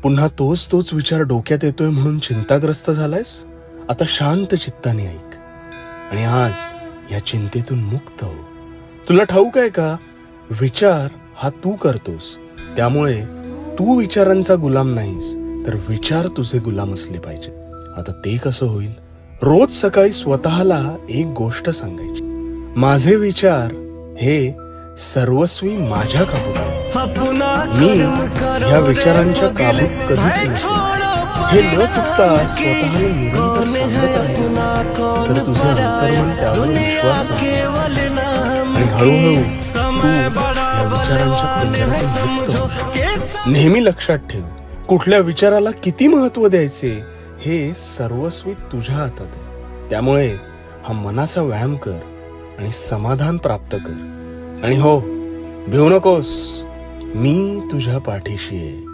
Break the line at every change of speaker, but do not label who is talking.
पुन्हा तोच विचार डोक्यात येतोय म्हणून चिंताग्रस्त झालायस? आता शांत चित्ताने ऐक आणि आज या चिंतेतून मुक्त हो. तुला ठाऊक आहे का, विचार हा तू करतोस, त्यामुळे तू विचारांचा गुलाम नाहीस, तर विचार तुझे गुलाम असले पाहिजे. आता ते कसं होईल? रोज सकाळी स्वतःला एक गोष्ट सांगायची, माझे विचार हे सर्वस्वी माझ्या काबूत आहेत. मी ह्या विचारांच्या काबूत कधीच नसेल. हे न चुकता स्वतःला निरंतर सांगत राहिलास तर तुझं अंतर्मन त्यावर विश्वास सांगेल आणि हळूहळू तू या विचारांच्या पिंजऱ्यातून मुक्त होऊ शकतो. नेहमी लक्षात ठेव, कुठल्या विचाराला किती महत्व द्यायचे हे सर्वस्वी तुझ्या हातात आहे. त्यामुळे हा मनाचा व्यायाम कर आणि समाधान प्राप्त कर. आणि हो, भिवू नकोस, मी तुझ्या पाठीशी आहे.